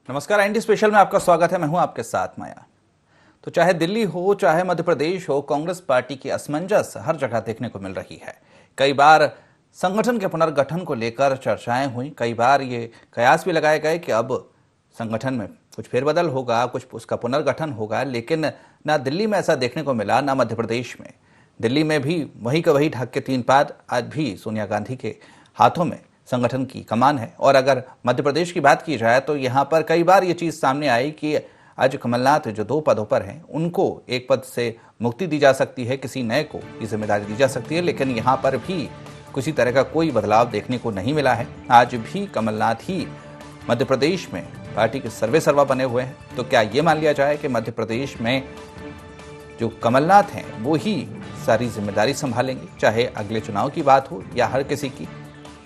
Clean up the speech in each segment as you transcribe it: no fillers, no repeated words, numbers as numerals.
नमस्कार, ND special में आपका स्वागत है। मैं हूं आपके साथ माया। तो चाहे दिल्ली हो चाहे मध्य प्रदेश हो, कांग्रेस पार्टी की असमंजस हर जगह देखने को मिल रही है। कई बार संगठन के पुनर्गठन को लेकर चर्चाएं हुई, कई बार ये कयास भी लगाए गए कि अब संगठन में कुछ फेरबदल होगा, कुछ उसका पुनर्गठन होगा, लेकिन ना दिल्ली में ऐसा देखने को मिला, ना मध्य प्रदेश में। दिल्ली में भी वही का वही ढक के तीन पाद, आज भी सोनिया गांधी के हाथों में संगठन की कमान है। और अगर मध्य प्रदेश की बात की जाए तो यहाँ पर कई बार ये चीज़ सामने आई कि आज कमलनाथ जो 2 पदों पर हैं, उनको एक पद से मुक्ति दी जा सकती है, किसी नए को ये जिम्मेदारी दी जा सकती है, लेकिन यहाँ पर भी किसी तरह का कोई बदलाव देखने को नहीं मिला है। आज भी कमलनाथ ही मध्य प्रदेश में पार्टी के सर्वे सर्वा बने हुए हैं। तो क्या ये मान लिया जाए कि मध्य प्रदेश में जो कमलनाथ हैं वो ही सारी जिम्मेदारी संभालेंगे, चाहे अगले चुनाव की बात हो या हर किसी की?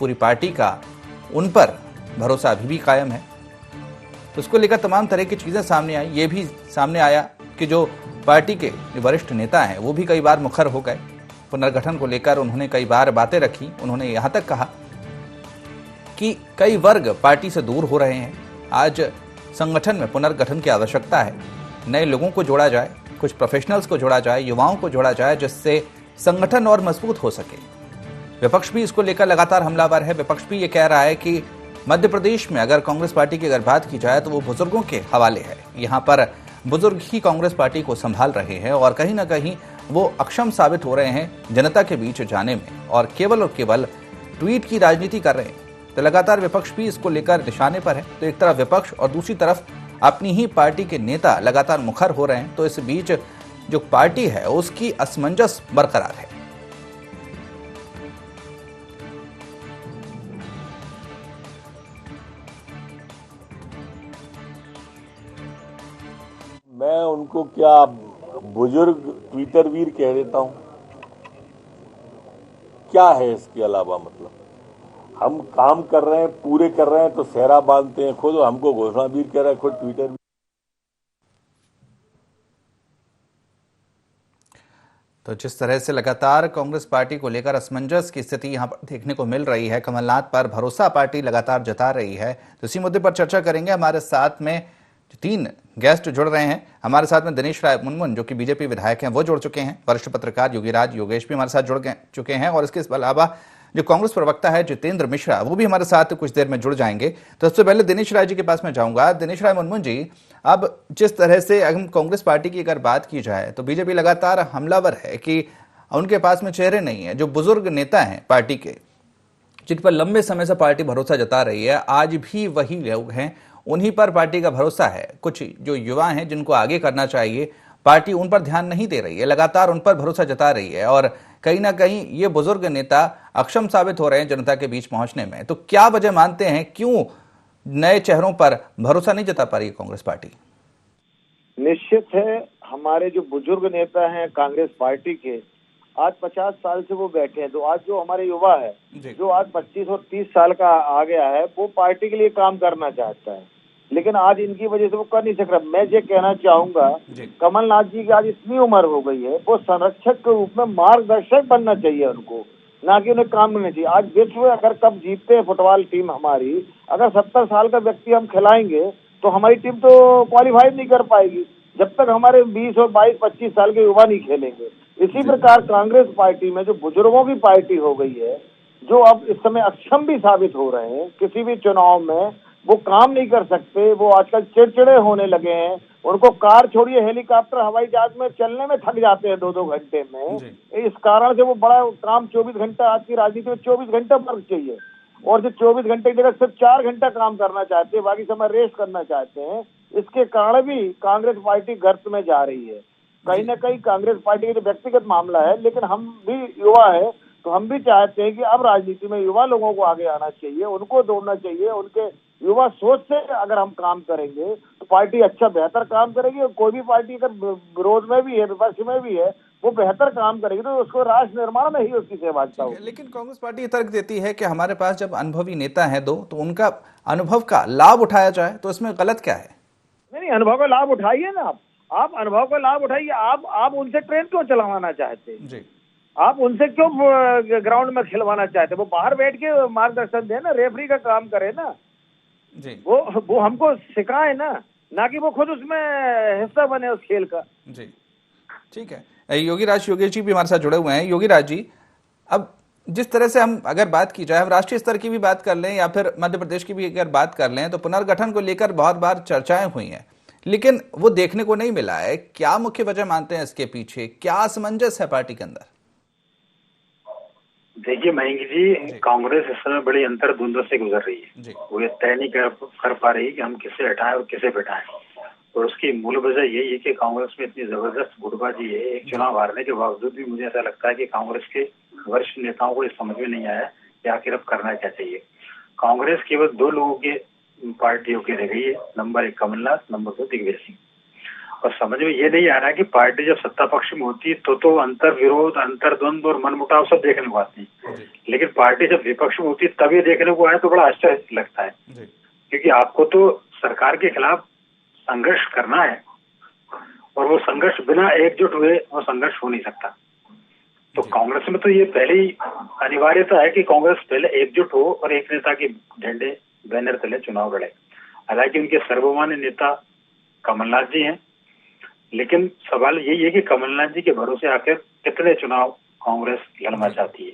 पूरी पार्टी का उन पर भरोसा अभी भी कायम है। तो उसको लेकर तमाम तरह की चीज़ें सामने आई। ये भी सामने आया कि जो पार्टी के वरिष्ठ नेता हैं वो भी कई बार मुखर हो गए। पुनर्गठन को लेकर उन्होंने कई बार बातें रखी। उन्होंने यहाँ तक कहा कि कई वर्ग पार्टी से दूर हो रहे हैं, आज संगठन में पुनर्गठन की आवश्यकता है, नए लोगों को जोड़ा जाए, कुछ प्रोफेशनल्स को जोड़ा जाए, युवाओं को जोड़ा जाए, जिससे संगठन और मजबूत हो सके। विपक्ष भी इसको लेकर लगातार हमलावर है। विपक्ष भी ये कह रहा है कि मध्य प्रदेश में अगर कांग्रेस पार्टी की अगर बात की जाए तो वो बुजुर्गों के हवाले है। यहाँ पर बुजुर्ग ही कांग्रेस पार्टी को संभाल रहे हैं और कहीं ना कहीं वो अक्षम साबित हो रहे हैं जनता के बीच जाने में, और केवल ट्वीट की राजनीति कर रहे हैं। तो लगातार विपक्ष भी इसको लेकर निशाने पर है। तो एक तरफ विपक्ष और दूसरी तरफ अपनी ही पार्टी के नेता लगातार मुखर हो रहे हैं। तो इस बीच जो पार्टी है उसकी असमंजस बरकरार है। मैं उनको क्या बुजुर्ग ट्विटर वीर कह देता हूं? क्या है इसके अलावा? मतलब हम काम कर रहे हैं, पूरे कर रहे हैं तो सेहरा बांधते हैं खुद, हमको घोषणा वीर कह रहा है खुद ट्विटर वीर। तो जिस तरह से लगातार कांग्रेस पार्टी को लेकर असमंजस की स्थिति यहां पर देखने को मिल रही है, कमलनाथ पर भरोसा पार्टी लगातार जता रही है, तो इसी मुद्दे पर चर्चा करेंगे। हमारे साथ में 3 गेस्ट जुड़ रहे हैं। हमारे साथ में दिनेश राय मुनमुन जो कि बीजेपी विधायक हैं वो जुड़ चुके हैं। वरिष्ठ पत्रकार योगेश भी हमारे साथ जुड़ चुके हैं, और इसके अलावा जो कांग्रेस प्रवक्ता है जितेंद्र मिश्रा, वो भी हमारे साथ कुछ देर में जुड़ जाएंगे। तो सबसे पहले दिनेश राय जी के पास में जाऊंगा। दिनेश राय मुनमुन जी, अब जिस तरह से हम कांग्रेस पार्टी की अगर बात की जाए तो बीजेपी लगातार हमलावर है कि उनके पास में चेहरे नहीं है। जो बुजुर्ग नेता हैं पार्टी के, जिन पर लंबे समय से पार्टी भरोसा जता रही है, आज भी वही लोग हैं, उन्हीं पर पार्टी का भरोसा है। कुछ जो युवा हैं जिनको आगे करना चाहिए, पार्टी उन पर ध्यान नहीं दे रही है, लगातार उन पर भरोसा जता रही है, और कहीं ना कहीं ये बुजुर्ग नेता अक्षम साबित हो रहे हैं जनता के बीच पहुंचने में। तो क्या वजह मानते हैं, क्यों नए चेहरों पर भरोसा नहीं जता पा रही कांग्रेस पार्टी? निश्चित है, हमारे जो बुजुर्ग नेता हैं कांग्रेस पार्टी के, आज 50 साल से वो बैठे हैं। तो आज जो हमारे युवा है, जो आज 25 और 30 साल का आ गया है, वो पार्टी के लिए काम करना चाहता है, लेकिन आज इनकी वजह से वो कर नहीं सक रहा। मैं ये कहना चाहूंगा, कमलनाथ जी की आज इतनी उम्र हो गई है, वो संरक्षक के रूप में मार्गदर्शक बनना चाहिए उनको, ना कि उन्हें काम करना चाहिए। आज विश्व अगर कब जीतते हैं फुटबॉल टीम हमारी, अगर 70 साल का व्यक्ति हम खिलाएंगे तो हमारी टीम तो क्वालिफाई नहीं कर पाएगी, जब तक हमारे 20 और 22-25 साल के युवा नहीं खेलेंगे। इसी प्रकार कांग्रेस पार्टी में जो बुजुर्गों की पार्टी हो गई है, जो अब इस समय अक्षम भी साबित हो रहे हैं, किसी भी चुनाव में वो काम नहीं कर सकते, वो आजकल चिड़चिड़े होने लगे हैं। उनको कार छोड़िए, हेलीकॉप्टर हवाई जहाज में चलने में थक जाते हैं 2-2 घंटे में। इस कारण से वो बड़ा काम 24 घंटा, आज की राजनीति में 24 घंटा वर्क चाहिए, और जो 24 घंटे की जगह सिर्फ 4 घंटा काम करना चाहते हैं, बाकी समय रेस्ट करना चाहते हैं। इसके कारण भी कांग्रेस पार्टी गर्त में जा रही है। कहीं ना कहीं कांग्रेस पार्टी का व्यक्तिगत मामला है, लेकिन हम भी युवा है, तो हम भी चाहते हैं कि अब राजनीति में युवा लोगों को आगे आना चाहिए, उनको दौड़ना चाहिए। उनके युवा सोच से अगर हम काम करेंगे तो पार्टी अच्छा बेहतर काम करेगी, और कोई भी पार्टी अगर विरोध में भी है, विपक्ष में भी है, वो बेहतर काम करेगी, तो उसको राष्ट्र निर्माण में ही उसकी सहभागिता होगी। लेकिन कांग्रेस पार्टी ये तर्क देती है कि हमारे पास जब अनुभवी नेता है दो, तो उनका अनुभव का लाभ उठाया जाए, तो इसमें गलत क्या है? नहीं, अनुभव का लाभ उठाइए ना। आप अनुभव का लाभ उठाइए। आप उनसे ट्रेन क्यों चलवाना चाहते हैं जी? आप उनसे क्यों ग्राउंड में खिलवाना चाहते हैं? वो बाहर बैठ के मार्गदर्शन दे ना, रेफरी का काम करे ना। जी वो हमको सिखाए ना कि वो खुद उसमें हिस्सा बने उस खेल का। जी ठीक है। योगीराज योगेश जी भी हमारे साथ जुड़े हुए हैं। योगीराज जी, अब जिस तरह से हम अगर बात की जाए, हम राष्ट्रीय स्तर की भी बात कर लें या फिर मध्य प्रदेश की भी अगर बात कर लें, तो पुनर्गठन को लेकर बहुत बार चर्चाएं हुई हैं, लेकिन वो देखने को नहीं मिला है। क्या मुख्य वजह मानते हैं इसके पीछे? क्या असमंजस है पार्टी के अंदर? देखिए मयंक जी, कांग्रेस इस समय बड़ी अंतर्द्वंद से गुजर रही है। वो ये तय नहीं कर पा रही कि हम किसे हटाएं और किसे बिठाएं। और उसकी मूल वजह यही है कि कांग्रेस में इतनी जबरदस्त गुटबाजी है। एक चुनाव हारने के बावजूद भी मुझे ऐसा लगता है कि कांग्रेस के वरिष्ठ नेताओं को ये समझ में नहीं आया कि आखिर अब करना क्या चाहिए। कांग्रेस केवल दो लोगों के पार्टियों की रह गई है, नंबर 1 कमलनाथ, नंबर 2 दिग्विजय सिंह। और समझ में ये नहीं आ रहा है कि पार्टी जब सत्ता पक्ष में होती है तो अंतर विरोध, अंतर्द्वंद और मनमुटाव सब देखने को आते हैं, लेकिन पार्टी जब विपक्ष में होती है तब ये देखने को आए तो बड़ा आश्चर्य लगता है। क्योंकि आपको तो सरकार के खिलाफ संघर्ष करना है और वो संघर्ष बिना एकजुट हुए वो संघर्ष हो नहीं सकता। तो कांग्रेस में तो ये पहले ही अनिवार्यता है कि कांग्रेस पहले एकजुट हो और एक नेता के झंडे बैनर तले चुनाव लड़े। हालांकि उनके सर्वमान्य नेता कमलनाथ जी हैं, लेकिन सवाल यही है कि कमलनाथ जी के भरोसे आकर कितने चुनाव कांग्रेस लड़ना चाहती है।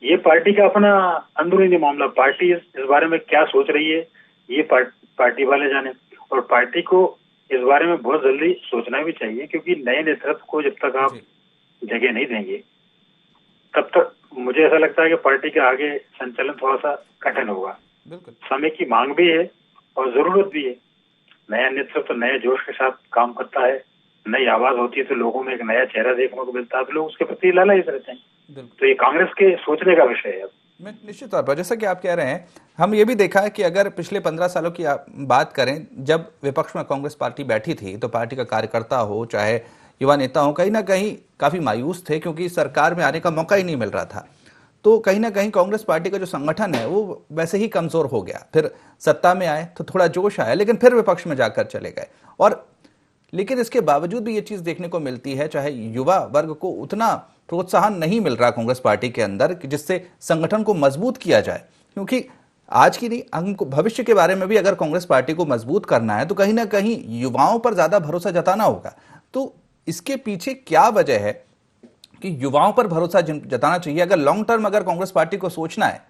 ये पार्टी का अपना अंदरूनी मामला, पार्टी इस बारे में क्या सोच रही है ये पार्टी वाले जाने। और पार्टी को इस बारे में बहुत जल्दी सोचना भी चाहिए, क्योंकि नए नेतृत्व को जब तक आप जगह नहीं देंगे तब तक मुझे ऐसा लगता है कि पार्टी के आगे संचालन थोड़ा सा कठिन होगा। समय की मांग भी है और जरूरत भी है। नया नेतृत्व नए जोश के साथ काम करता है, नई आवाज होती है तो लोगों में एक नया चेहरा देखने को मिलता है, तो लोग उसके प्रति लालायित रहते हैं। तो ये कांग्रेस के सोचने का विषय है। मैं निश्चित तौर पर, जैसा कि आप कह रहे हैं, हम ये भी देखा है कि अगर पिछले 15 सालों की बात करें, जब विपक्ष में कांग्रेस पार्टी बैठी थी तो पार्टी का कार्यकर्ता हो चाहे युवा नेता हो, कहीं ना कहीं काफी मायूस थे, क्योंकि सरकार में आने का मौका ही नहीं मिल रहा था। तो कहीं ना कहीं कांग्रेस पार्टी का जो संगठन है वो वैसे ही कमजोर हो गया। फिर सत्ता में आए तो थोड़ा जोश आया, लेकिन फिर विपक्ष में जाकर चले गए। और लेकिन इसके बावजूद भी ये चीज देखने को मिलती है, चाहे युवा वर्ग को उतना प्रोत्साहन नहीं मिल रहा कांग्रेस पार्टी के अंदर कि जिससे संगठन को मजबूत किया जाए। क्योंकि आज की नहीं, हमको भविष्य के बारे में भी अगर कांग्रेस पार्टी को मजबूत करना है तो कहीं ना कहीं युवाओं पर ज्यादा भरोसा जताना होगा। तो इसके पीछे क्या वजह है कि युवाओं पर भरोसा जताना चाहिए? अगर लॉन्ग टर्म अगर कांग्रेस पार्टी को सोचना है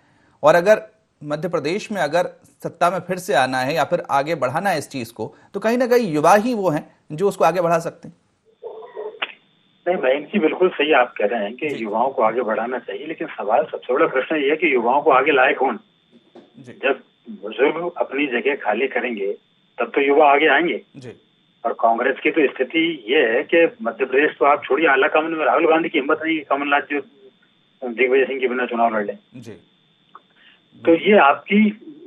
और अगर मध्य प्रदेश में अगर सत्ता में फिर से आना है या फिर आगे बढ़ाना है इस चीज को, तो कहीं ना कहीं युवा ही वो हैं जो उसको आगे बढ़ा सकते हैं। नहीं बहन जी, बिल्कुल सही आप कह रहे हैं कि युवाओं को आगे बढ़ाना चाहिए, लेकिन सवाल सबसे बड़ा प्रश्न ये है कि युवाओं को आगे लाए कौन? जब बुजुर्ग अपनी जगह खाली करेंगे तब तो युवा आगे आएंगे। और कांग्रेस की तो स्थिति ये है कि मध्य प्रदेश तो आप छोड़िए, आला कमान में राहुल गांधी की हिम्मत नहीं कि कमलनाथ जी दिग्विजय सिंह के बिना चुनाव लड़ लें। तो ये आपकी,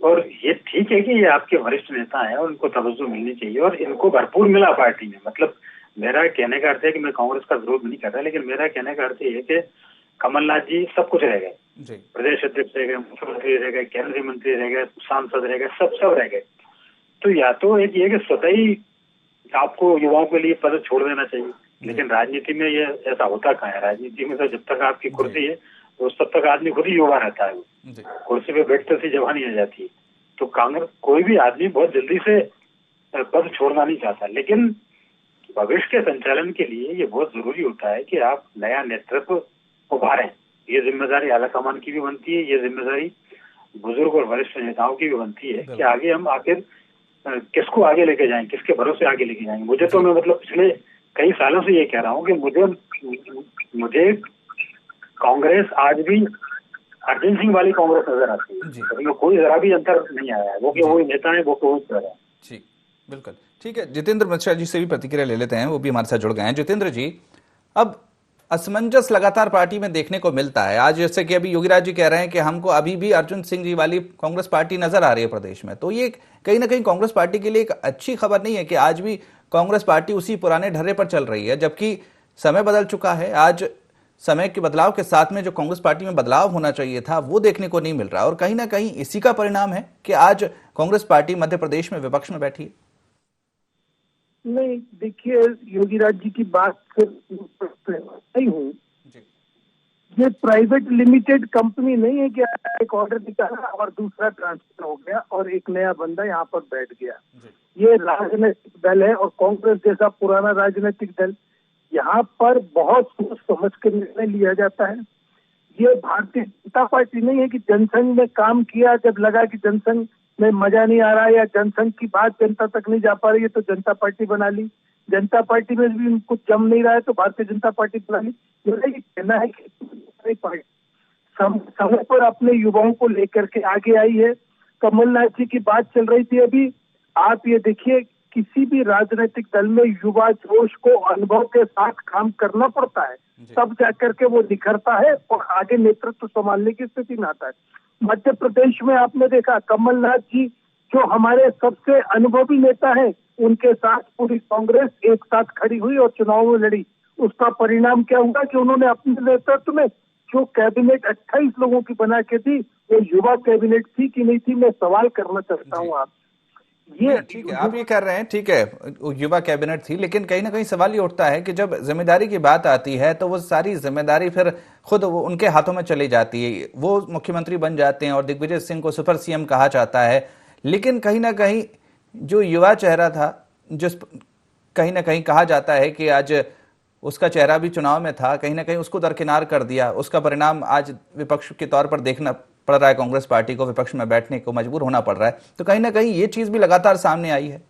और ये ठीक है कि ये आपके वरिष्ठ नेता हैं और उनको तवज्जो मिलनी चाहिए और इनको भरपूर मिला पार्टी में। मतलब मेरा कहने का अर्थ है कि मैं कांग्रेस का विरोध नहीं कर रहा, लेकिन मेरा कहने का अर्थ ये है कि कमलनाथ जी सब कुछ रह गए, प्रदेश अध्यक्ष रह गए, मुख्यमंत्री रह गए, केंद्रीय मंत्री रह गए, सांसद रह गए, सब रह गए। तो या तो एक ये कि स्वतः ही आपको युवाओं के लिए पद छोड़ देना चाहिए, लेकिन राजनीति में ये ऐसा होता कहाँ है? राजनीति में तो जब तक आपकी कुर्सी है तो तब तक आदमी खुद ही युवा रहता है। कुर्सी पे बैठते से जवानी आ जाती है। तो कांग्रेस कोई भी आदमी बहुत जल्दी से पद छोड़ना नहीं चाहता, लेकिन भविष्य के संचालन के लिए ये बहुत जरूरी होता है कि आप नया नेतृत्व उभारें। ये जिम्मेदारी आलाकमान की भी बनती है, ये जिम्मेदारी बुजुर्ग और वरिष्ठ नेताओं की भी बनती है कि आगे हम आखिर किसको आगे लेके जाएं, किसके भरोसे आगे लेके जाएंगे। मुझे तो, मैं मतलब पिछले कई सालों से ये कह रहा हूँ कि मुझे कांग्रेस आज भी अर्जुन सिंह वाली कांग्रेस नजर आती है। उसमें कोई जरा भी अंतर नहीं आया है। वो कि वही नेता है, वो कोई तरह है। जी बिल्कुल ठीक है। जितेंद्र मिश्रा जी से भी प्रतिक्रिया ले लेते हैं, वो भी हमारे साथ जुड़ गए हैं। जितेंद्र जी, अब असमंजस लगातार पार्टी में देखने को मिलता है। आज जैसे कि अभी योगीराज जी कह रहे हैं कि हमको अभी भी अर्जुन सिंह जी वाली कांग्रेस पार्टी नजर आ रही है प्रदेश में, तो ये कहीं ना कहीं कांग्रेस पार्टी के लिए एक अच्छी खबर नहीं है कि आज भी कांग्रेस पार्टी उसी पुराने ढर्रे पर चल रही है, जबकि समय बदल चुका है। आज समय के बदलाव के साथ में जो कांग्रेस पार्टी में बदलाव होना चाहिए था वो देखने को नहीं मिल रहा, और कहीं ना कहीं इसी का परिणाम है कि आज कांग्रेस पार्टी मध्य प्रदेश में विपक्ष में बैठी है। नहीं, देखिए योगीराज जी की बात से नहीं हूँ। ये प्राइवेट लिमिटेड कंपनी नहीं है कि एक ऑर्डर निकाला और दूसरा ट्रांसफर हो गया और एक नया बंदा यहाँ पर बैठ गया। ये राजनीतिक दल है और कांग्रेस जैसा पुराना राजनीतिक दल, यहाँ पर बहुत सोच समझ कर निर्णय लिया जाता है। ये भारतीय जनता पार्टी नहीं है कि जनसंघ में काम किया, जब लगा कि जनसंघ में मजा नहीं आ रहा है या जनसंघ की बात जनता तक नहीं जा पा रही है तो जनता पार्टी बना ली, जनता पार्टी में भी कुछ जम नहीं रहा है तो भारतीय जनता पार्टी बना ली। मेरा ये कहना है कि पार्टी समय पर अपने युवाओं को लेकर के आगे आई है। कमलनाथ जी की बात चल रही थी अभी, आप ये देखिए किसी भी राजनीतिक दल में युवा जोश को अनुभव के साथ काम करना पड़ता है, तब जाकर के वो निखरता है और आगे नेतृत्व संभालने की स्थिति में आता है। मध्य प्रदेश में आपने देखा कमलनाथ जी जो हमारे सबसे अनुभवी नेता हैं, उनके साथ पूरी कांग्रेस एक साथ खड़ी हुई और चुनाव में लड़ी। उसका परिणाम क्या हुआ कि उन्होंने अपने नेतृत्व में जो कैबिनेट 28 लोगों की बना के दी, वो युवा कैबिनेट थी कि नहीं थी, मैं सवाल करना चाहता हूँ। आप ये ठीक है, आप ये कर रहे हैं, ठीक है, युवा कैबिनेट थी, लेकिन कहीं ना कहीं सवाल ये उठता है कि जब जिम्मेदारी की बात आती है तो वो सारी जिम्मेदारी फिर खुद वो उनके हाथों में चली जाती है, वो मुख्यमंत्री बन जाते हैं और दिग्विजय सिंह को सुपर सीएम कहा जाता है। लेकिन कहीं ना कहीं जो युवा चेहरा था, जिस कहीं ना कहीं कहा जाता है कि आज उसका चेहरा भी चुनाव में था, कहीं ना कहीं उसको दरकिनार कर दिया। उसका परिणाम आज विपक्ष के तौर पर देखना पड़ रहा है, कांग्रेस पार्टी को विपक्ष में बैठने को मजबूर होना पड़ रहा है। तो कहीं ना कहीं ये चीज भी लगातार सामने आई है।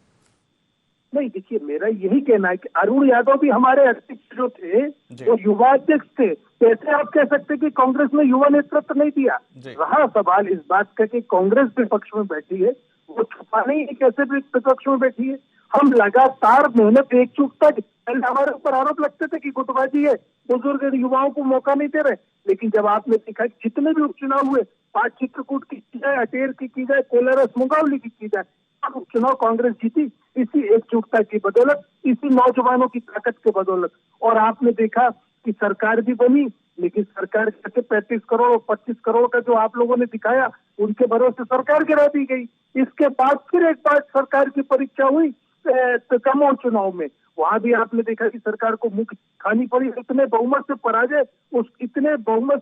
नहीं, देखिए मेरा यही कहना है कि अरुण यादव भी हमारे अध्यक्ष जो थे वो युवा अध्यक्ष थे, कैसे आप कह सकते कि कांग्रेस ने युवा नेतृत्व नहीं दिया। रहा सवाल इस बात का कि कांग्रेस विपक्ष में बैठी है, वो छुपा नहीं है कैसे भी विपक्ष में बैठी है। हम लगातार मेहनत एकजुटता, पहले हमारे ऊपर आरोप लगते थे कि गुटबाजी है, बुजुर्ग युवाओं को मौका नहीं दे रहे, लेकिन जब आपने देखा जितने भी उपचुनाव हुए, पांच चित्रकूट की जाए, अटेर की जाए, कोलारस मुंगावली की जाए, अब उपचुनाव कांग्रेस जीती इसी एकजुटता की बदौलत, इसी नौजवानों की ताकत के बदौलत। और आपने देखा कि सरकार भी बनी, लेकिन सरकार कैसे 35 करोड़ और 25 करोड़ का जो आप लोगों ने दिखाया, उनके भरोसे सरकार गिरा दी गई। इसके बाद फिर एक बार सरकार की परीक्षा हुई कमोर चुनाव में, वहां भी आपने देखा कि सरकार को मुख खानी पड़ी। इतने बहुमत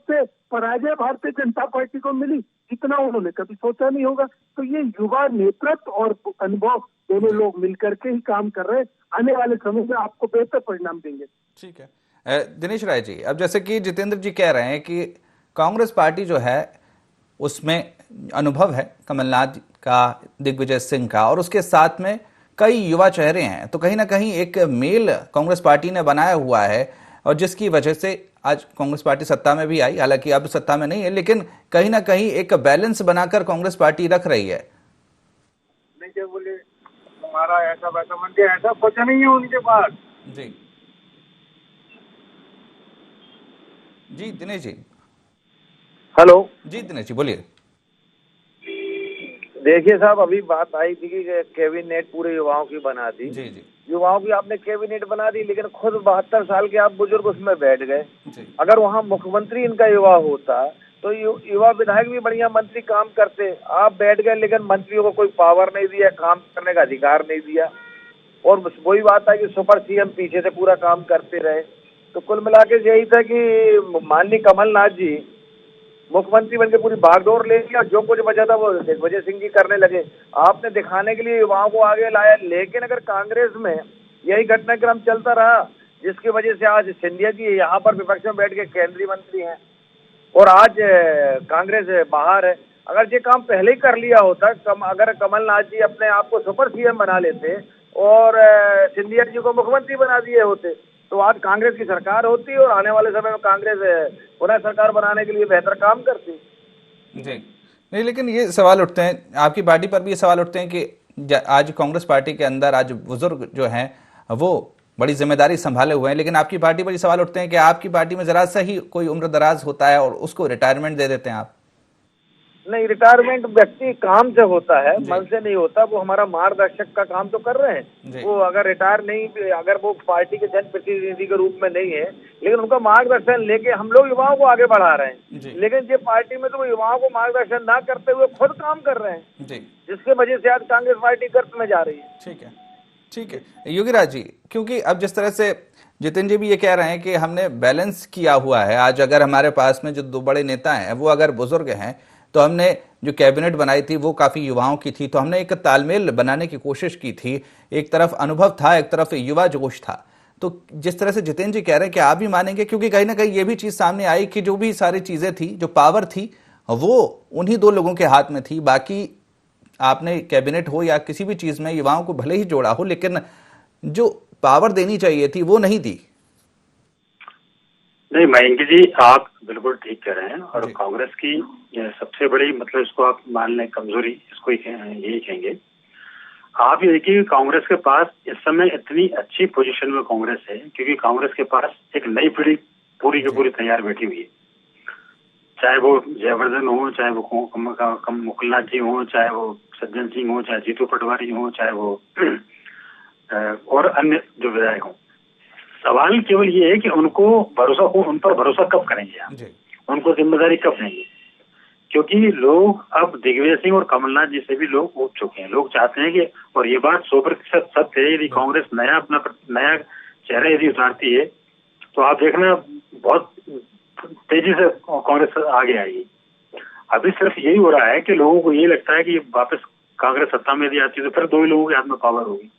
से पराजय भारतीय जनता पार्टी को मिली जितना उन्होंने कभी सोचा नहीं होगा। तो ये युवा नेतृत्व और अनुभव दोनों लोग मिलकर के ही काम कर रहे हैं, आने वाले समय में आपको बेहतर परिणाम देंगे। ठीक है दिनेश राय जी, अब जैसे कि जितेंद्र जी कह रहे हैं कि कांग्रेस पार्टी जो है उसमें अनुभव है कमलनाथ का, दिग्विजय सिंह का, और उसके साथ में कई युवा चेहरे हैं, तो कहीं ना कहीं एक मेल कांग्रेस पार्टी ने बनाया हुआ है और जिसकी वजह से आज कांग्रेस पार्टी सत्ता में भी आई। हालांकि अब सत्ता में नहीं है, लेकिन कहीं ना कहीं एक बैलेंस बनाकर कांग्रेस पार्टी रख रही है। नहीं जो बोले हमारा ऐसा वैसा मंत्री, ऐसा कुछ नहीं है उनके पास। जी दिनेश जी। हेलो जी दिनेश जी बोलिए। देखिए साहब, अभी बात आई थी कि कैबिनेट पूरे युवाओं की बना दी। जी जी, युवाओं की आपने कैबिनेट बना दी, लेकिन खुद 72 साल के आप बुजुर्ग उसमें बैठ गए। अगर वहाँ मुख्यमंत्री इनका युवा होता तो युवा विधायक भी बढ़िया मंत्री काम करते। आप बैठ गए, लेकिन मंत्रियों को कोई पावर नहीं दिया, काम करने का अधिकार नहीं दिया। और वही बात है कि सुपर सीएम पीछे से पूरा काम करते रहे। तो कुल मिला के यही था कि माननीय कमलनाथ जी मुख्यमंत्री बनके पूरी भागदौड़ ले लिया, जो कुछ बचा था वो दिग्विजय सिंह जी करने लगे। आपने दिखाने के लिए युवाओं को आगे लाया, लेकिन अगर कांग्रेस में यही घटनाक्रम चलता रहा, जिसकी वजह से आज सिंधिया जी यहाँ पर विपक्ष में बैठ के केंद्रीय मंत्री हैं और आज कांग्रेस बाहर है। अगर ये काम पहले ही कर लिया होता, अगर कमलनाथ जी अपने आप को सुपर सीएम बना लेते और सिंधिया जी को मुख्यमंत्री बना दिए होते, तो आज कांग्रेस की सरकार होती और आने वाले समय में कांग्रेस पुनः सरकार बनाने के लिए बेहतर काम करती। जी नहीं, लेकिन ये सवाल उठते हैं, आपकी पार्टी पर भी ये सवाल उठते हैं कि आज कांग्रेस पार्टी के अंदर आज बुजुर्ग जो हैं वो बड़ी जिम्मेदारी संभाले हुए हैं, लेकिन आपकी पार्टी पर ये सवाल उठते हैं कि आपकी पार्टी में जरा सा ही कोई उम्र दराज होता है और उसको रिटायरमेंट दे देते हैं आप। नहीं, रिटायरमेंट व्यक्ति काम से होता है, मन से नहीं होता। वो हमारा मार्गदर्शक का काम तो कर रहे हैं। वो अगर रिटायर नहीं, अगर वो पार्टी के जनप्रतिनिधि के रूप में नहीं है, लेकिन उनका मार्गदर्शन लेके हम लोग युवाओं को आगे बढ़ा रहे हैं। लेकिन ये पार्टी में तो वो युवाओं को मार्गदर्शन ना करते हुए खुद काम कर रहे हैं, जिसके वजह से आज कांग्रेस पार्टी गर्त में जा रही है। ठीक है, ठीक है योगीराज जी, क्योंकि अब जिस तरह से जितेंद्र जी भी ये कह रहे हैं कि हमने बैलेंस किया हुआ है, आज अगर हमारे पास में जो दो बड़े नेता हैं वो अगर बुजुर्ग हैं तो हमने जो कैबिनेट बनाई थी वो काफी युवाओं की थी, तो हमने एक तालमेल बनाने की कोशिश की थी। एक तरफ अनुभव था, एक तरफ युवा जोश था। तो जिस तरह से जितेंद्र जी कह रहे हैं कि आप भी मानेंगे, क्योंकि कहीं ना कहीं ये भी चीज सामने आई कि जो भी सारी चीजें थी, जो पावर थी, वो उन्हीं दो लोगों के हाथ में थी। बाकी आपने कैबिनेट हो या किसी भी चीज में युवाओं को भले ही जोड़ा हो, लेकिन जो पावर देनी चाहिए थी वो नहीं दी। नहीं मयंक जी, आप बिल्कुल ठीक कह रहे हैं। और कांग्रेस की सबसे बड़ी मतलब इसको आप मान लें कमजोरी, इसको यही कहेंगे। आप ये देखिए कांग्रेस के पास इस समय इतनी अच्छी पोजीशन में कांग्रेस है क्योंकि कांग्रेस के पास एक नई पीढ़ी पूरी की पूरी तैयार बैठी हुई है। चाहे वो जयवर्धन हो, चाहे वो मुकुलनाथ जी हो, चाहे वो सज्जन सिंह हो, चाहे जीतू पटवारी हो, चाहे वो और अन्य जो विधायक हो। सवाल केवल ये है कि उनको भरोसा हो, उन पर भरोसा कब करेंगे आप, उनको जिम्मेदारी कब देंगे। क्योंकि लोग अब दिग्विजय सिंह और कमलनाथ जी से भी लोग उठ चुके हैं। लोग चाहते हैं कि, और ये बात 100% सत्य है, यदि कांग्रेस नया चेहरा यदि उतारती है तो आप देखना बहुत तेजी से कांग्रेस आगे आएगी। अभी सिर्फ यही हो रहा है कि लोगों को ये लगता है कि वापस कांग्रेस सत्ता में यदि आती है तो फिर दो ही लोगों के हाथ में पावर होगी।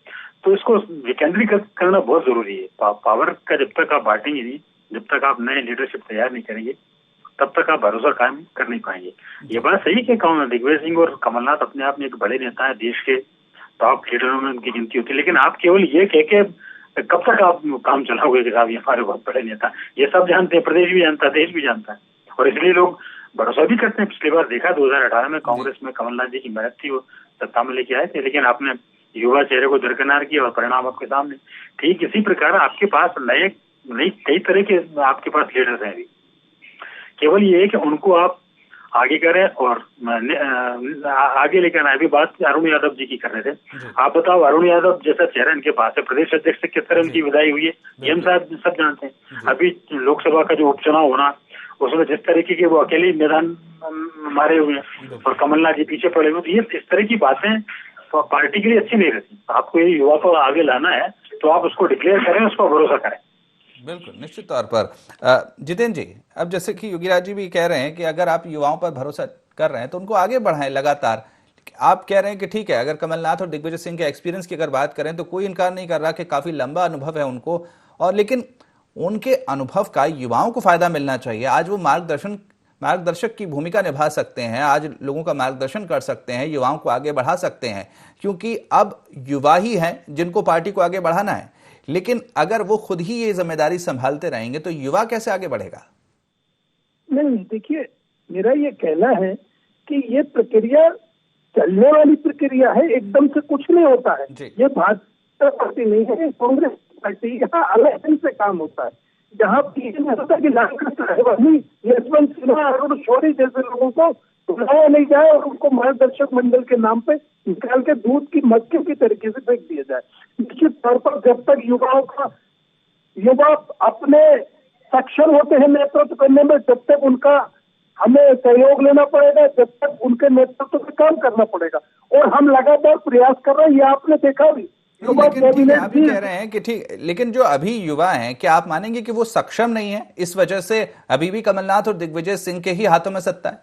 तो इसको विकेंद्रीकृत करना बहुत जरूरी है। पावर का जब तक आप बांटेंगे नहीं, जब तक आप नए लीडरशिप तैयार नहीं करेंगे, तब तक आप भरोसा कायम कर नहीं पाएंगे। ये बात सही है कि दिग्विजय सिंह और कमलनाथ अपने आप में एक बड़े नेता है, देश के टॉप लीडरों में उनकी गिनती होती है। लेकिन आप केवल ये कह के कब तक आप काम चलाओगे कि साहब ये हमारे बहुत बड़े नेता, ये सब जानते हैं, प्रदेश भी जानता है, देश भी जानता है, और इसलिए लोग भरोसा भी करते हैं। पिछली बार देखा 2018 में कांग्रेस में कमलनाथ जी की मेहनत थी, वो सत्ता में लेके आए थे, लेकिन आपने युवा चेहरे को दरकिनार किया और परिणाम आपके सामने। ठीक इसी प्रकार आपके पास नए कई तरह के आपके पास लीडर्स हैं अभी। केवल ये है कि उनको आप आगे करें और आगे लेकर आए। अभी बात अरुण यादव जी की कर रहे थे, आप बताओ अरुण यादव जैसा चेहरा इनके पास है, प्रदेश अध्यक्ष से किस तरह उनकी विदाई हुई है ये हम सब जानते हैं। अभी लोकसभा का जो उपचुनाव होना, उसमें जिस तरीके के वो अकेले मैदान मारे हुए हैं और कमलनाथ जी पीछे पड़े हुए, तो ये इस तरह की बातें तो पार्टी के लिए अच्छी नहीं रहती। आपको ये युवा को आगे लाना है तो आप उसको डिक्लेयर करें, उस पर भरोसा करें। बिल्कुल, निश्चित तौर पर। जितेंद्र जी, अब जैसे कि योगीराज जी भी कह रहे हैं कि अगर आप युवाओं पर भरोसा कर रहे हैं तो उनको आगे बढ़ाएं लगातार। आप कह रहे हैं कि ठीक है, अगर कमलनाथ और दिग्विजय सिंह के एक्सपीरियंस की अगर बात करें तो कोई इनकार नहीं कर रहा कि काफी लंबा अनुभव है उनको, और लेकिन उनके अनुभव का युवाओं को फायदा मिलना चाहिए। आज वो मार्गदर्शक की भूमिका निभा सकते हैं, आज लोगों का मार्गदर्शन कर सकते हैं, युवाओं को आगे बढ़ा सकते हैं, क्योंकि अब युवा ही हैं जिनको पार्टी को आगे बढ़ाना है। लेकिन अगर वो खुद ही ये जिम्मेदारी संभालते रहेंगे तो युवा कैसे आगे बढ़ेगा? नहीं, देखिए मेरा ये कहना है कि ये प्रक्रिया चलने वाली प्रक्रिया है, एकदम से कुछ नहीं होता है। ये भाजपा पार्टी नहीं है, कांग्रेस पार्टी, यहाँ अलग ढंग से काम होता है। जहाँ यशवंत सिन्हा अरुण शौरी जैसे लोगों को बुलाया नहीं जाए और उनको मार्गदर्शक मंडल के नाम पे निकाल के दूध की मक्खियों की तरीके से फेंक दिया जाए। निश्चित तौर पर जब तक युवा अपने सक्षम होते हैं नेतृत्व करने में, जब तक उनका हमें सहयोग लेना पड़ेगा, जब तक उनके नेतृत्व में काम करना पड़ेगा, और हम लगातार प्रयास कर रहे हैं। ये आपने देखा भी, युवा कैबिनेट आप भी कह रहे हैं कि ठीक, लेकिन जो अभी युवा हैं, क्या आप मानेंगे कि वो सक्षम नहीं है, इस वजह से अभी भी कमलनाथ और दिग्विजय सिंह के ही हाथों में सत्ता है?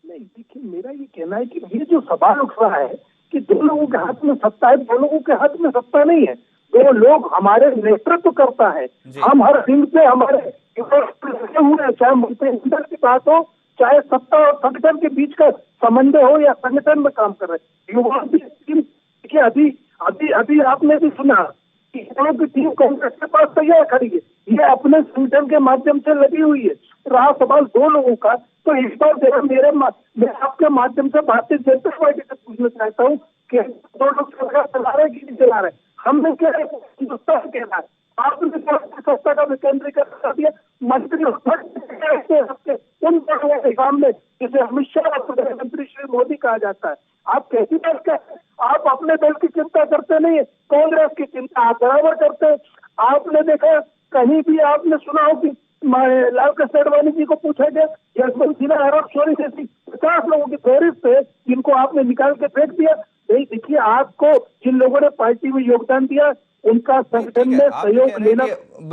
नहीं, देखिए मेरा ये कहना है कि ये जो सवाल उठ रहा है कि दो लोगों के हाथ में सत्ता है, दो लोगों के हाथ में सत्ता नहीं है। दो लोग हमारे नेतृत्व करता है, हम हर दिन पे हमारे लगे हुए हैं, चाहे मंत्रिमंडल की बात हो, चाहे सत्ता और संगठन के बीच का समन्वय हो, या संगठन में काम कर रहे हैं युवा भी। देखिए अभी आपने भी सुना कि युवाओं की टीम कांग्रेस के पास तैयार खड़ी है, ये अपने संगठन के माध्यम से लगी हुई है। रहा सवाल दो लोगों का, तो इस बार मैं आपके माध्यम से भारतीय जनता पार्टी से पूछना चाहता हूँ कि दो लोग सरकार चला रहे कि नहीं चला रहे? हमने क्या हिंदुस्तान कहना है, आपने सत्ता का विकेंद्रीकरण कर दिया। मंत्री उन बड़ों के सामने जिसे अमित शाह और प्रधानमंत्री श्री मोदी कहा जाता है, आप कैसी बात करते हैं? आप अपने दल की चिंता करते नहीं, कांग्रेस की चिंता आप बराबर करते हैं। आपने देखा कहीं भी आपने सुना हो कि लाल कृष्ण आडवाणी जी को पूछा गया, यशवंत सिन्हा अरुण शौरी जैसी 50 लोगों की फहरिस्त है जिनको आपने निकाल के फेंक दिया। नहीं, देखिए, आपको जिन लोगों ने पार्टी में योगदान दिया उनका संगठन में सहयोग लेना।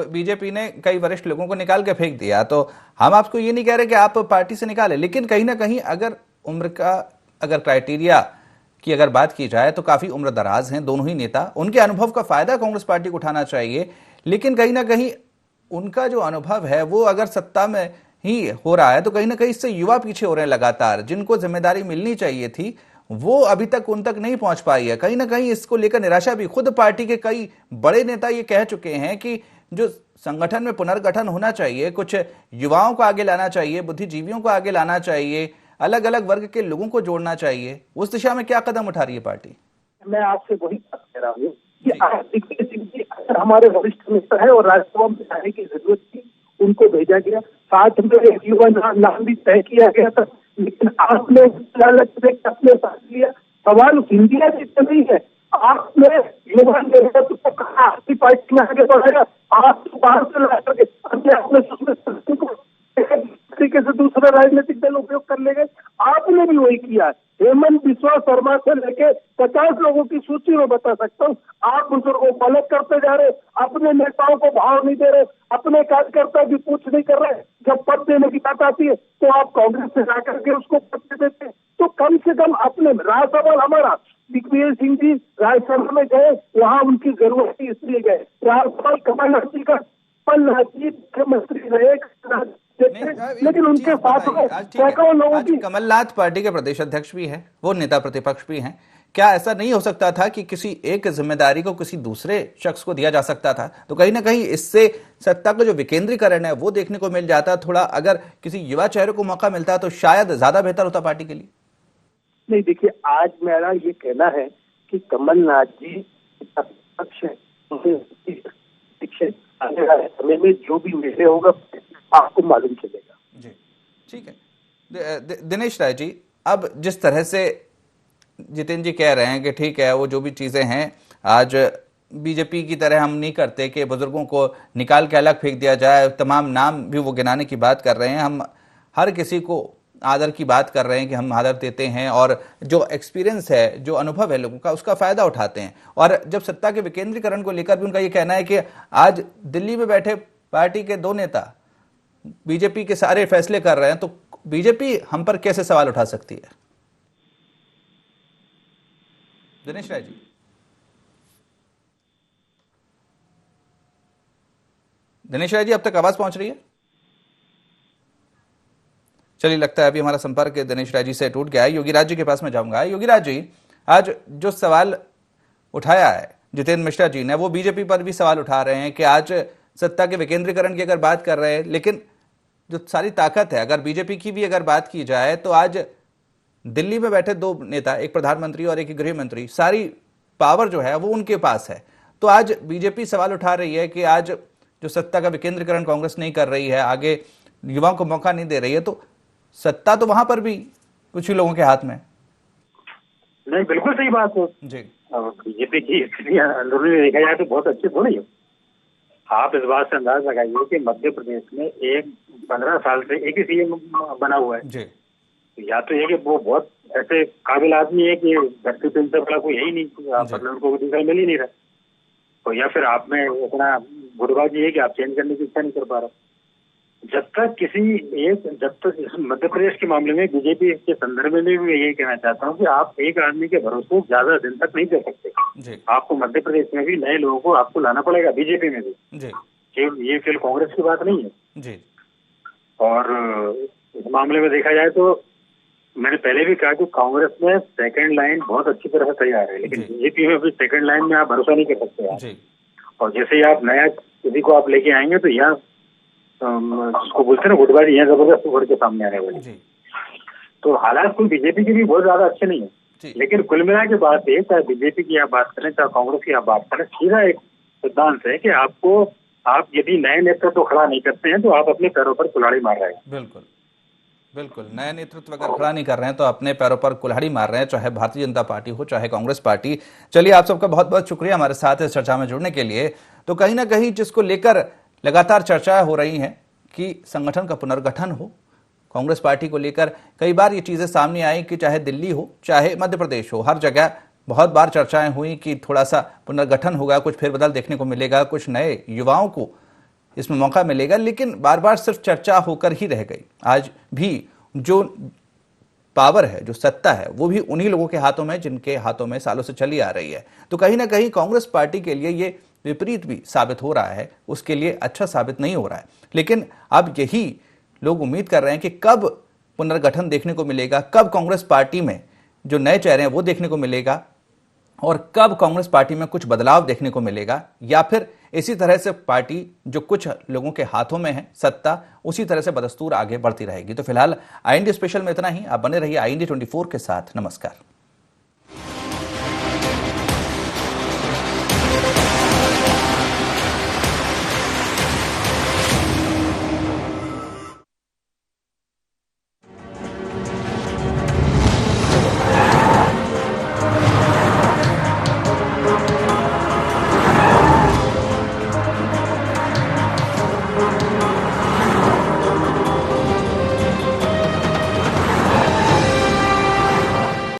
बीजेपी ने कई वरिष्ठ लोगों को निकाल के फेंक दिया, तो हम आपको ये नहीं कह रहे कि आप पार्टी से निकालें, लेकिन कहीं ना कहीं अगर उम्र का अगर क्राइटेरिया की अगर बात की जाए तो काफी उम्र दराज हैं दोनों ही नेता। उनके अनुभव का फायदा कांग्रेस पार्टी को उठाना चाहिए, लेकिन कहीं ना कहीं उनका जो अनुभव है वो अगर सत्ता में ही हो रहा है तो कहीं ना कहीं इससे युवा पीछे हो रहे हैं लगातार। जिनको जिम्मेदारी मिलनी चाहिए थी वो अभी तक उन तक नहीं पहुंच पाई है। कहीं ना कहीं इसको लेकर निराशा भी, खुद पार्टी के कई बड़े नेता ये कह चुके हैं कि जो संगठन में पुनर्गठन होना चाहिए, कुछ युवाओं को आगे लाना चाहिए, बुद्धिजीवियों को आगे लाना चाहिए, अलग अलग वर्ग के लोगों को जोड़ना चाहिए। उस दिशा में क्या कदम उठा रही है पार्टी? मैं आपसे वही बात कह रहा हूँ कि दिग्विजय सिंह जी अगर हमारे वरिष्ठ नेता है और राज्यसभा में जाने की जरूरत थी, उनको भेजा गया। साथ में एक युवा नाम भी तय किया गया था, लेकिन आपने अपने साथ लिया। सवाल सिंधिया जी से नहीं है, आपने युवा नेतृत्व को कहा आपकी पार्टी में आगे बढ़ेगा, आप बाहर से ला करके अपने तरीके से दूसरा राजनीतिक दल उपयोग कर लेंगे। आपने भी वही किया। हेमंत बिस्वा शर्मा से लेके 50 लोगों की सूची में बता सकता हूँ। आप बुजुर्गों को अलग करते जा रहे, अपने नेताओं को भाव नहीं दे रहे, अपने कार्यकर्ता की पूछ नहीं कर रहे। जब पद देने की बात आती है तो आप कांग्रेस से जाकर के उसको पद दे देते। तो कम से कम अपने राज्यसभा हमारा दिग्विजय सिंह जी राज्यसभा में गए, वहाँ उनकी जरूरत थी इसलिए गए। राज्यपाल कमलनाथ जी का मुख्यमंत्री रहे, लेकिन उनके साथ सैकड़ों लोगों की। कमलनाथ पार्टी के प्रदेश अध्यक्ष भी हैं, वो नेता प्रतिपक्ष भी हैं। क्या ऐसा नहीं हो सकता था कि किसी एक जिम्मेदारी को किसी दूसरे शख्स को दिया जा सकता था? तो कहीं ना कहीं इससे सत्ता का जो विकेंद्रीकरण है वो देखने को मिल जाता। थोड़ा अगर किसी युवा चेहरे को मौका मिलता तो शायद ज्यादा बेहतर होता पार्टी के लिए। नहीं, देखिए, आज मेरा ये कहना है कि कमलनाथ जी आने वाले समय में जो भी निर्णय होगा आपको मालूम चलेगा। जी, ठीक है। दिनेश राय जी, अब जिस तरह से जितेंद्र जी कह रहे हैं कि ठीक है, वो जो भी चीजें हैं, आज बीजेपी की तरह हम नहीं करते कि बुजुर्गों को निकाल के अलग फेंक दिया जाए, तमाम नाम भी वो गिनाने की बात कर रहे हैं। हम हर किसी को आदर की बात कर रहे हैं कि हम आदर देते हैं और जो एक्सपीरियंस है, जो अनुभव है लोगों का, उसका फायदा उठाते हैं। और जब सत्ता के विकेंद्रीकरण को लेकर भी उनका ये कहना है कि आज दिल्ली में बैठे पार्टी के दो नेता बीजेपी के सारे फैसले कर रहे हैं, तो बीजेपी हम पर कैसे सवाल उठा सकती है? दिनेश राय जी, दिनेश राय जी, अब तक आवाज पहुंच रही है? चलिए, लगता है अभी हमारा संपर्क दिनेश राय जी से टूट गया है। योगीराज जी के पास में जाऊंगा। योगीराज जी, आज जो सवाल उठाया है जितेंद्र मिश्रा जी ने, वो बीजेपी पर भी सवाल उठा रहे हैं कि आज सत्ता के विकेंद्रीकरण की अगर बात कर रहे हैं, लेकिन जो सारी ताकत है, अगर बीजेपी की भी अगर बात की जाए तो आज दिल्ली में बैठे दो नेता, एक प्रधानमंत्री और एक गृह मंत्री, सारी पावर जो है वो उनके पास है। तो आज बीजेपी सवाल उठा रही है कि आज जो सत्ता का विकेंद्रीकरण कांग्रेस नहीं कर रही है, आगे युवाओं को मौका नहीं दे रही है, तो सत्ता तो वहां पर भी कुछ ही लोगों के हाथ में। नहीं, बिल्कुल सही बात है जी। बीजेपी की स्थितियां अंदरूनी देखा जाए तो बहुत अच्छी थोड़ी है। आप इस बात से अंदाज लगाइए कि मध्य प्रदेश में 15 साल से एक ही सीएम बना हुआ है जी। या तो ये कि वो बहुत ऐसे काबिल आदमी है कि धरती पे इनसे बड़ा कोई है ही नहीं, आप उनको दूसरा मिल ही नहीं रहा, तो या फिर आप में इतना गुटबाजी है कि आप चेंज करने की इच्छा नहीं कर पा रहे। जब तक मध्य प्रदेश के मामले में बीजेपी के संदर्भ में भी मैं यही कहना चाहता हूँ कि आप एक आदमी के भरोसे ज्यादा दिन तक नहीं कर सकते। आपको मध्य प्रदेश में भी नए लोगों को आपको लाना पड़ेगा, बीजेपी में भी जी। ये केवल कांग्रेस की बात नहीं है जी। और इस मामले में देखा जाए तो मैंने पहले भी कहा कि कांग्रेस में सेकंड लाइन बहुत अच्छी तरह से तैयार है, लेकिन बीजेपी में भी सेकंड लाइन में आप भरोसा नहीं कर सकते आप। और जैसे ही आप नया किसी को आप लेके आएंगे तो यहाँ उसको बोलते हैं ना गुटबाजी, यहाँ जबरदस्त उभर के सामने आने वाली। तो हालात कोई बीजेपी की भी बहुत ज्यादा अच्छे नहीं है, लेकिन कुल मिला के बात है, चाहे बीजेपी की आप बात करें चाहे कांग्रेस की आप बात करें, सीधा एक सिद्धांत है कि आप यदि नए नेतृत्व तो खड़ा नहीं करते हैं तो आप अपने पैरों पर कुल्हाड़ी मार रहे हैं। बिल्कुल बिल्कुल, नया नेतृत्व अगर खड़ा नहीं कर रहे हैं तो अपने पैरों पर कुल्हाड़ी मार रहे हैं, चाहे भारतीय जनता पार्टी हो चाहे कांग्रेस पार्टी। चलिए, आप सबका बहुत बहुत शुक्रिया हमारे साथ इस चर्चा में जुड़ने के लिए। तो कहीं ना कहीं जिसको लेकर लगातार चर्चाएं हो रही हैं कि संगठन का पुनर्गठन हो, कांग्रेस पार्टी को लेकर कई बार ये चीजें सामने आई कि चाहे दिल्ली हो चाहे मध्य प्रदेश हो, हर जगह बहुत बार चर्चाएं हुई कि थोड़ा सा पुनर्गठन होगा, कुछ फेरबदल देखने को मिलेगा, कुछ नए युवाओं को इसमें मौका मिलेगा, लेकिन बार बार सिर्फ चर्चा होकर ही रह गई। आज भी जो पावर है, जो सत्ता है, वो भी उन्हीं लोगों के हाथों में जिनके हाथों में सालों से चली आ रही है। तो कहीं ना कहीं कांग्रेस पार्टी के लिए ये विपरीत भी साबित हो रहा है, उसके लिए अच्छा साबित नहीं हो रहा है। लेकिन अब यही लोग उम्मीद कर रहे हैं कि कब पुनर्गठन देखने को मिलेगा, कब कांग्रेस पार्टी में जो नए चेहरे हैं वो देखने को मिलेगा, और कब कांग्रेस पार्टी में कुछ बदलाव देखने को मिलेगा, या फिर इसी तरह से पार्टी जो कुछ लोगों के हाथों में है सत्ता, उसी तरह से बदस्तूर आगे बढ़ती रहेगी। तो फिलहाल IND स्पेशल में इतना ही। आप बने रहिए IND 24 के साथ। नमस्कार।